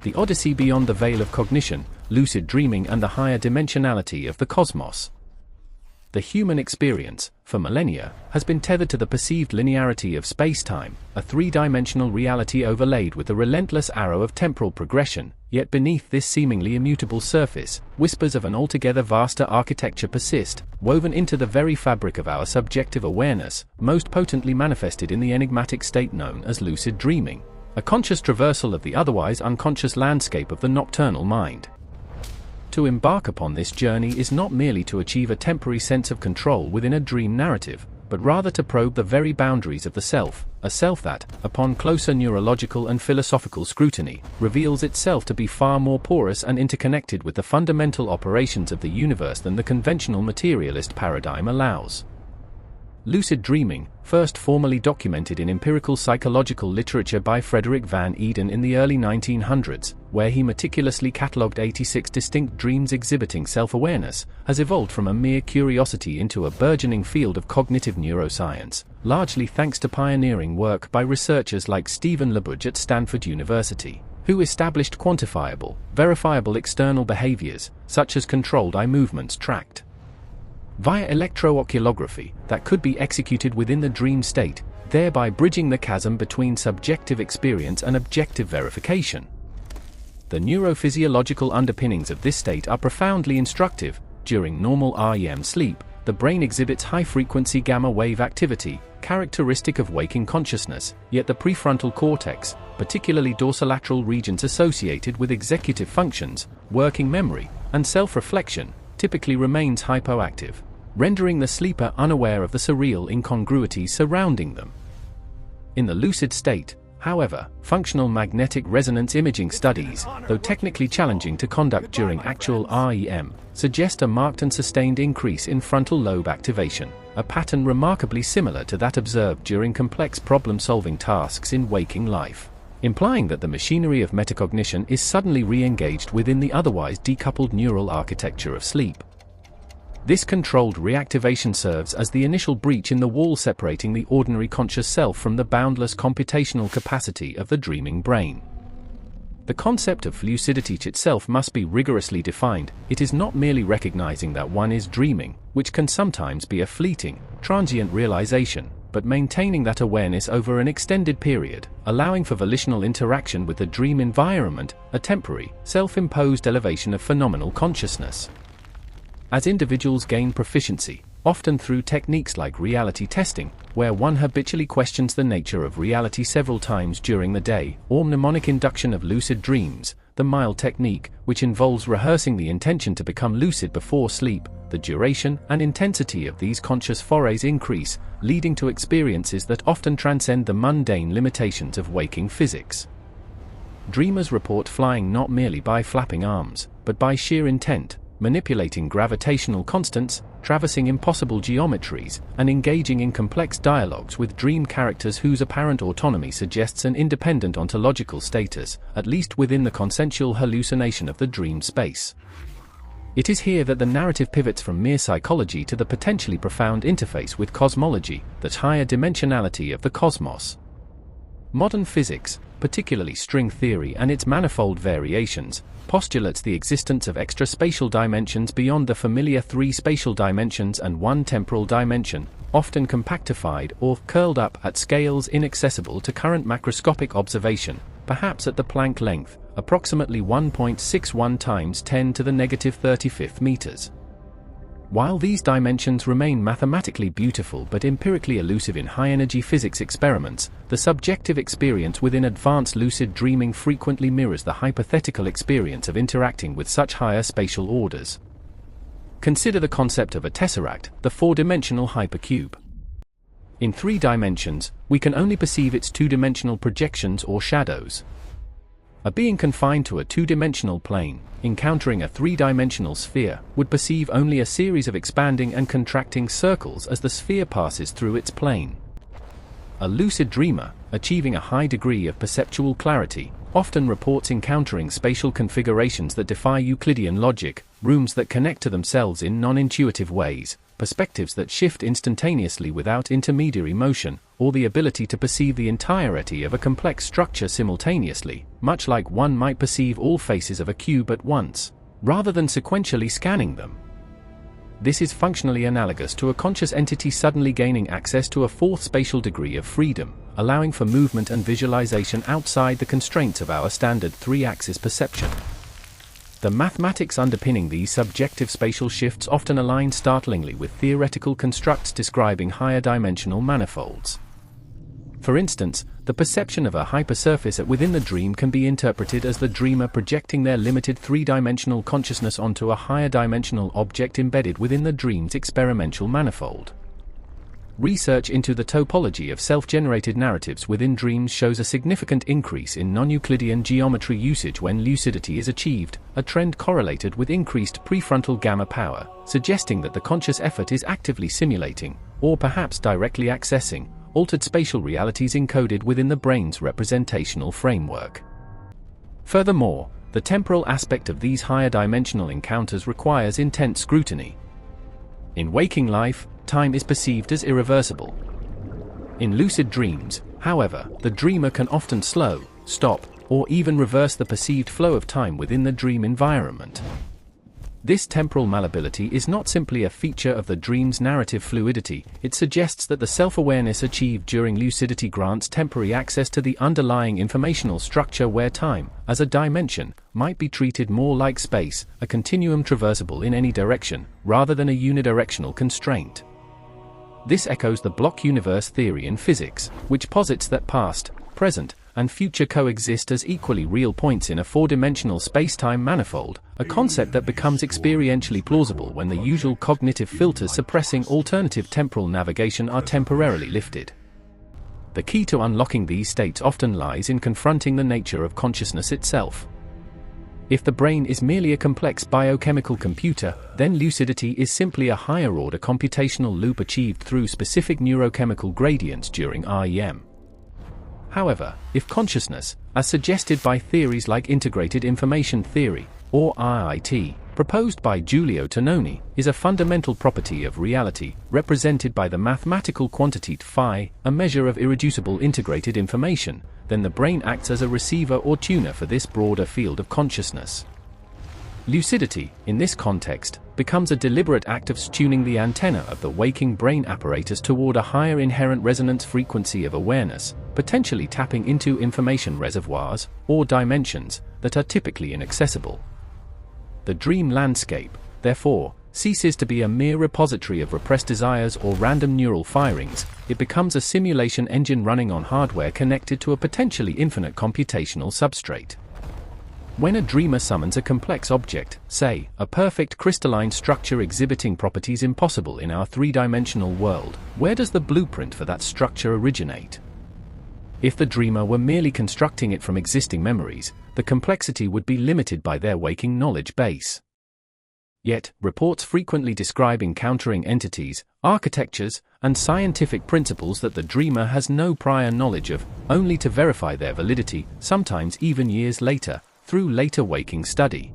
The odyssey beyond the veil of cognition, lucid dreaming and the higher dimensionality of the cosmos. The human experience, for millennia, has been tethered to the perceived linearity of space-time, a three-dimensional reality overlaid with the relentless arrow of temporal progression, yet beneath this seemingly immutable surface, whispers of an altogether vaster architecture persist, woven into the very fabric of our subjective awareness, most potently manifested in the enigmatic state known as lucid dreaming, a conscious traversal of the otherwise unconscious landscape of the nocturnal mind. To embark upon this journey is not merely to achieve a temporary sense of control within a dream narrative, but rather to probe the very boundaries of the self, a self that, upon closer neurological and philosophical scrutiny, reveals itself to be far more porous and interconnected with the fundamental operations of the universe than the conventional materialist paradigm allows. Lucid dreaming, first formally documented in empirical psychological literature by Frederick Van Eden in the early 1900s, where he meticulously catalogued 86 distinct dreams exhibiting self-awareness, has evolved from a mere curiosity into a burgeoning field of cognitive neuroscience, largely thanks to pioneering work by researchers like Stephen LaBouche at Stanford University, who established quantifiable, verifiable external behaviors, such as controlled eye movements tracked via electrooculography, that could be executed within the dream state, thereby bridging the chasm between subjective experience and objective verification. The neurophysiological underpinnings of this state are profoundly instructive. During normal REM sleep, the brain exhibits high-frequency gamma-wave activity, characteristic of waking consciousness, yet the prefrontal cortex, particularly dorsolateral regions associated with executive functions, working memory, and self-reflection, typically remains hypoactive, rendering the sleeper unaware of the surreal incongruities surrounding them. In the lucid state, however, functional magnetic resonance imaging studies, though technically challenging to conduct during actual REM, suggest a marked and sustained increase in frontal lobe activation, a pattern remarkably similar to that observed during complex problem-solving tasks in waking life, implying that the machinery of metacognition is suddenly re-engaged within the otherwise decoupled neural architecture of sleep. This controlled reactivation serves as the initial breach in the wall separating the ordinary conscious self from the boundless computational capacity of the dreaming brain. The concept of lucidity itself must be rigorously defined. It is not merely recognizing that one is dreaming, which can sometimes be a fleeting, transient realization, but maintaining that awareness over an extended period, allowing for volitional interaction with the dream environment, a temporary, self-imposed elevation of phenomenal consciousness. As individuals gain proficiency, often through techniques like reality testing, where one habitually questions the nature of reality several times during the day, or mnemonic induction of lucid dreams, the MILE technique, which involves rehearsing the intention to become lucid before sleep, the duration and intensity of these conscious forays increase, leading to experiences that often transcend the mundane limitations of waking physics. Dreamers report flying not merely by flapping arms, but by sheer intent, manipulating gravitational constants, traversing impossible geometries, and engaging in complex dialogues with dream characters whose apparent autonomy suggests an independent ontological status, at least within the consensual hallucination of the dream space. It is here that the narrative pivots from mere psychology to the potentially profound interface with cosmology, that higher dimensionality of the cosmos. Modern physics, particularly string theory and its manifold variations, postulates the existence of extra-spatial dimensions beyond the familiar three spatial dimensions and one temporal dimension, often compactified or curled up at scales inaccessible to current macroscopic observation, perhaps at the Planck length, approximately 1.61 times 10 to the negative 35th meters. While these dimensions remain mathematically beautiful but empirically elusive in high-energy physics experiments, the subjective experience within advanced lucid dreaming frequently mirrors the hypothetical experience of interacting with such higher spatial orders. Consider the concept of a tesseract, the four-dimensional hypercube. In 3 dimensions, we can only perceive its two-dimensional projections or shadows. A being confined to a two-dimensional plane, encountering a three-dimensional sphere, would perceive only a series of expanding and contracting circles as the sphere passes through its plane. A lucid dreamer, achieving a high degree of perceptual clarity, often reports encountering spatial configurations that defy Euclidean logic, rooms that connect to themselves in non-intuitive ways, perspectives that shift instantaneously without intermediary motion, or the ability to perceive the entirety of a complex structure simultaneously, much like one might perceive all faces of a cube at once, rather than sequentially scanning them. This is functionally analogous to a conscious entity suddenly gaining access to a fourth spatial degree of freedom, allowing for movement and visualization outside the constraints of our standard three-axis perception. The mathematics underpinning these subjective spatial shifts often align startlingly with theoretical constructs describing higher dimensional manifolds. For instance, the perception of a hypersurface within the dream can be interpreted as the dreamer projecting their limited three-dimensional consciousness onto a higher dimensional object embedded within the dream's experiential manifold. Research into the topology of self-generated narratives within dreams shows a significant increase in non-Euclidean geometry usage when lucidity is achieved, a trend correlated with increased prefrontal gamma power, suggesting that the conscious effort is actively simulating, or perhaps directly accessing, altered spatial realities encoded within the brain's representational framework. Furthermore, the temporal aspect of these higher dimensional encounters requires intense scrutiny. In waking life, time is perceived as irreversible. In lucid dreams, however, the dreamer can often slow, stop, or even reverse the perceived flow of time within the dream environment. This temporal malleability is not simply a feature of the dream's narrative fluidity, it suggests that the self-awareness achieved during lucidity grants temporary access to the underlying informational structure where time, as a dimension, might be treated more like space, a continuum traversable in any direction, rather than a unidirectional constraint. This echoes the block universe theory in physics, which posits that past, present, and future coexist as equally real points in a four-dimensional space-time manifold, a concept that becomes experientially plausible when the usual cognitive filters suppressing alternative temporal navigation are temporarily lifted. The key to unlocking these states often lies in confronting the nature of consciousness itself. If the brain is merely a complex biochemical computer, then lucidity is simply a higher-order computational loop achieved through specific neurochemical gradients during REM. However, if consciousness, as suggested by theories like integrated information theory, or IIT, proposed by Giulio Tononi, is a fundamental property of reality, represented by the mathematical quantity phi, a measure of irreducible integrated information, then the brain acts as a receiver or tuner for this broader field of consciousness. Lucidity, in this context, becomes a deliberate act of tuning the antenna of the waking brain apparatus toward a higher inherent resonance frequency of awareness, potentially tapping into information reservoirs, or dimensions, that are typically inaccessible. The dream landscape, therefore, ceases to be a mere repository of repressed desires or random neural firings, it becomes a simulation engine running on hardware connected to a potentially infinite computational substrate. When a dreamer summons a complex object, say, a perfect crystalline structure exhibiting properties impossible in our three-dimensional world, where does the blueprint for that structure originate? If the dreamer were merely constructing it from existing memories, the complexity would be limited by their waking knowledge base. Yet, reports frequently describe encountering entities, architectures, and scientific principles that the dreamer has no prior knowledge of, only to verify their validity, sometimes even years later, through later waking study.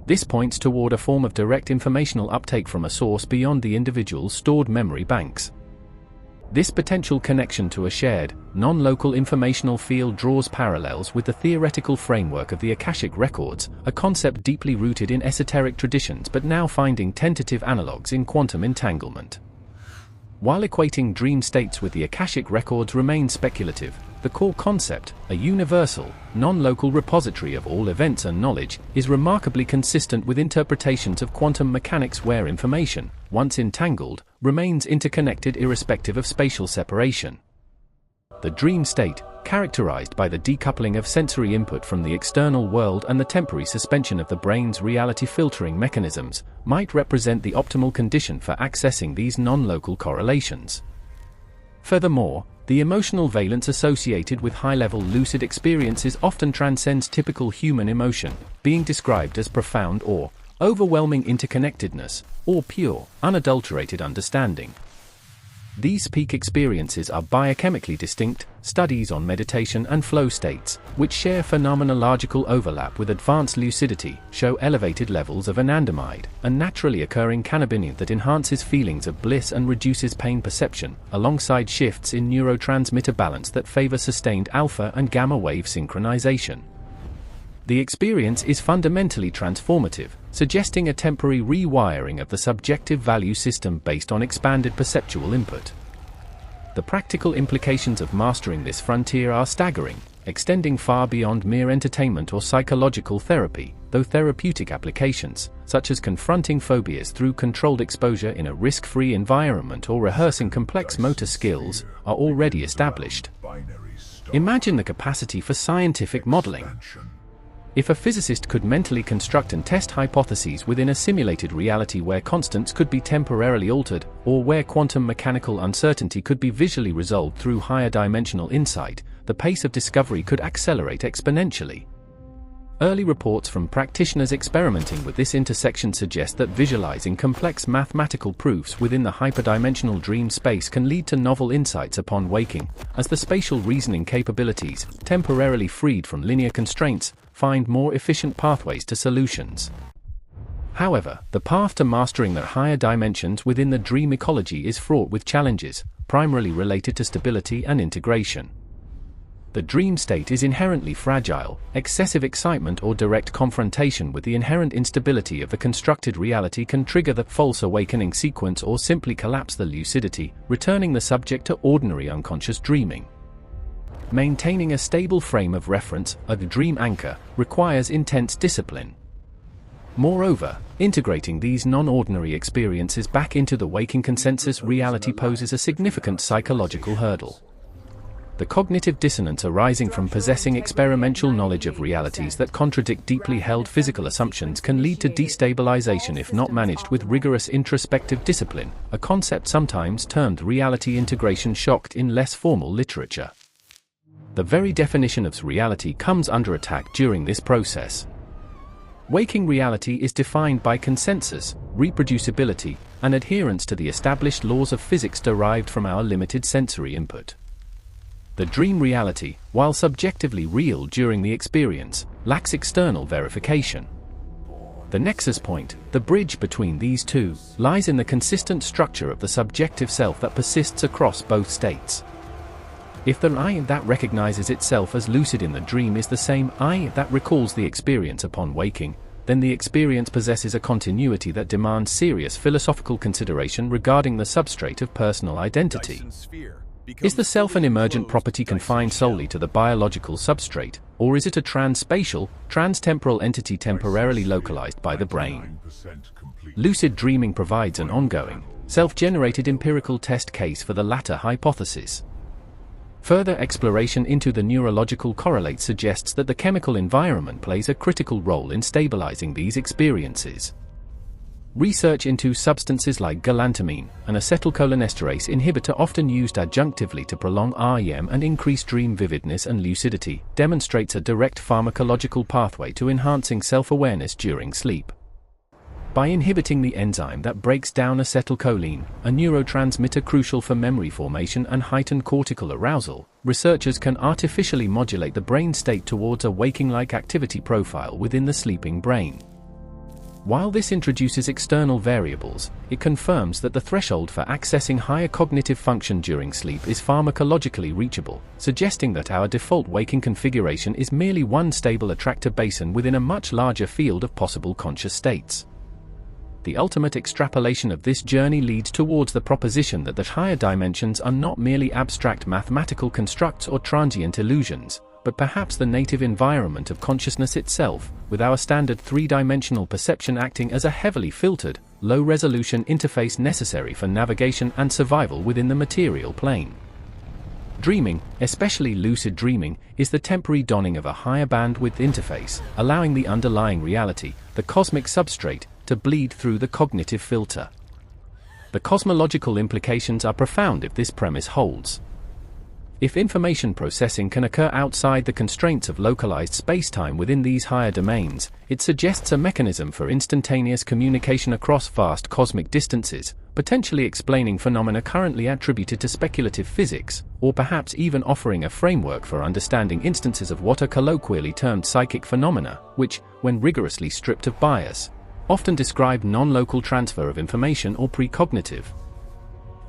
This points toward a form of direct informational uptake from a source beyond the individual's stored memory banks. This potential connection to a shared, non-local informational field draws parallels with the theoretical framework of the Akashic records, a concept deeply rooted in esoteric traditions but now finding tentative analogues in quantum entanglement. While equating dream states with the Akashic records remains speculative, the core concept, a universal, non-local repository of all events and knowledge, is remarkably consistent with interpretations of quantum mechanics where information, once entangled, remains interconnected irrespective of spatial separation. The dream state, characterized by the decoupling of sensory input from the external world and the temporary suspension of the brain's reality filtering mechanisms, might represent the optimal condition for accessing these non-local correlations. Furthermore, the emotional valence associated with high-level lucid experiences often transcends typical human emotion, being described as profound or overwhelming interconnectedness, or pure, unadulterated understanding. These peak experiences are biochemically distinct. Studies on meditation and flow states, which share phenomenological overlap with advanced lucidity, show elevated levels of anandamide, a naturally occurring cannabinoid that enhances feelings of bliss and reduces pain perception, alongside shifts in neurotransmitter balance that favor sustained alpha and gamma wave synchronization. The experience is fundamentally transformative, suggesting a temporary rewiring of the subjective value system based on expanded perceptual input. The practical implications of mastering this frontier are staggering, extending far beyond mere entertainment or psychological therapy, though therapeutic applications, such as confronting phobias through controlled exposure in a risk-free environment or rehearsing complex motor skills, are already established. Imagine the capacity for scientific modeling. If a physicist could mentally construct and test hypotheses within a simulated reality where constants could be temporarily altered, or where quantum mechanical uncertainty could be visually resolved through higher dimensional insight, the pace of discovery could accelerate exponentially. Early reports from practitioners experimenting with this intersection suggest that visualizing complex mathematical proofs within the hyperdimensional dream space can lead to novel insights upon waking, as the spatial reasoning capabilities, temporarily freed from linear constraints, find more efficient pathways to solutions. However, the path to mastering the higher dimensions within the dream ecology is fraught with challenges, primarily related to stability and integration. The dream state is inherently fragile. Excessive excitement or direct confrontation with the inherent instability of the constructed reality can trigger the false awakening sequence or simply collapse the lucidity, returning the subject to ordinary unconscious dreaming. Maintaining a stable frame of reference, a dream anchor, requires intense discipline. Moreover, integrating these non-ordinary experiences back into the waking consensus reality poses a significant psychological hurdle. The cognitive dissonance arising from possessing experimental knowledge of realities that contradict deeply held physical assumptions can lead to destabilization if not managed with rigorous introspective discipline, a concept sometimes termed reality integration shocked in less formal literature. The very definition of reality comes under attack during this process. Waking reality is defined by consensus, reproducibility, and adherence to the established laws of physics derived from our limited sensory input. The dream reality, while subjectively real during the experience, lacks external verification. The nexus point, the bridge between these two, lies in the consistent structure of the subjective self that persists across both states. If the I that recognizes itself as lucid in the dream is the same I that recalls the experience upon waking, then the experience possesses a continuity that demands serious philosophical consideration regarding the substrate of personal identity. Is the self an emergent property confined solely to the biological substrate, or is it a trans-spatial, trans-temporal entity temporarily localized by the brain? Lucid dreaming provides an ongoing, self-generated empirical test case for the latter hypothesis. Further exploration into the neurological correlates suggests that the chemical environment plays a critical role in stabilizing these experiences. Research into substances like galantamine, an acetylcholinesterase inhibitor often used adjunctively to prolong REM and increase dream vividness and lucidity, demonstrates a direct pharmacological pathway to enhancing self-awareness during sleep. By inhibiting the enzyme that breaks down acetylcholine, a neurotransmitter crucial for memory formation and heightened cortical arousal, researchers can artificially modulate the brain state towards a waking-like activity profile within the sleeping brain. While this introduces external variables, it confirms that the threshold for accessing higher cognitive function during sleep is pharmacologically reachable, suggesting that our default waking configuration is merely one stable attractor basin within a much larger field of possible conscious states. The ultimate extrapolation of this journey leads towards the proposition that the higher dimensions are not merely abstract mathematical constructs or transient illusions, but perhaps the native environment of consciousness itself, with our standard three-dimensional perception acting as a heavily filtered, low-resolution interface necessary for navigation and survival within the material plane. Dreaming, especially lucid dreaming, is the temporary donning of a higher bandwidth interface, allowing the underlying reality, the cosmic substrate, to bleed through the cognitive filter. The cosmological implications are profound if this premise holds. If information processing can occur outside the constraints of localized spacetime within these higher domains, it suggests a mechanism for instantaneous communication across vast cosmic distances, potentially explaining phenomena currently attributed to speculative physics, or perhaps even offering a framework for understanding instances of what are colloquially termed psychic phenomena, which, when rigorously stripped of bias, often describe non-local transfer of information or precognitive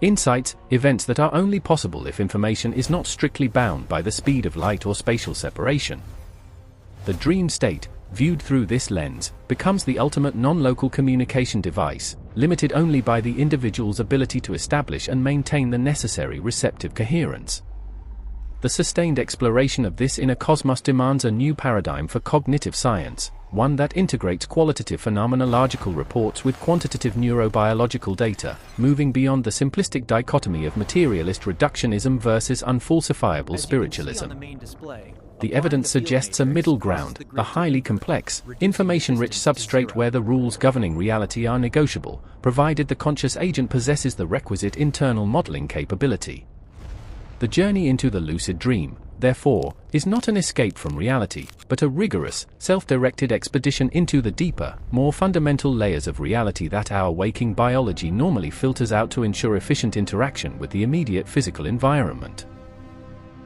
insights, events that are only possible if information is not strictly bound by the speed of light or spatial separation. The dream state, viewed through this lens, becomes the ultimate non-local communication device, limited only by the individual's ability to establish and maintain the necessary receptive coherence. The sustained exploration of this inner cosmos demands a new paradigm for cognitive science, one that integrates qualitative phenomenological reports with quantitative neurobiological data, moving beyond the simplistic dichotomy of materialist reductionism versus unfalsifiable spiritualism. The evidence suggests a middle ground, a highly complex, information-rich substrate where the rules governing reality are negotiable, provided the conscious agent possesses the requisite internal modeling capability. The journey into the lucid dream, therefore, is not an escape from reality, but a rigorous, self-directed expedition into the deeper, more fundamental layers of reality that our waking biology normally filters out to ensure efficient interaction with the immediate physical environment.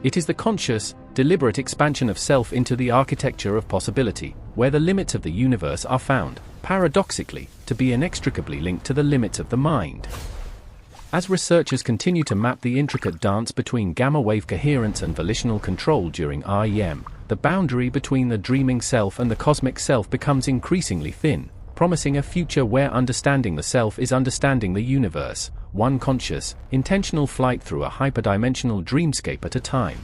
It is the conscious, deliberate expansion of self into the architecture of possibility, where the limits of the universe are found, paradoxically, to be inextricably linked to the limits of the mind. As researchers continue to map the intricate dance between gamma-wave coherence and volitional control during REM, the boundary between the dreaming self and the cosmic self becomes increasingly thin, promising a future where understanding the self is understanding the universe, one conscious, intentional flight through a hyperdimensional dreamscape at a time.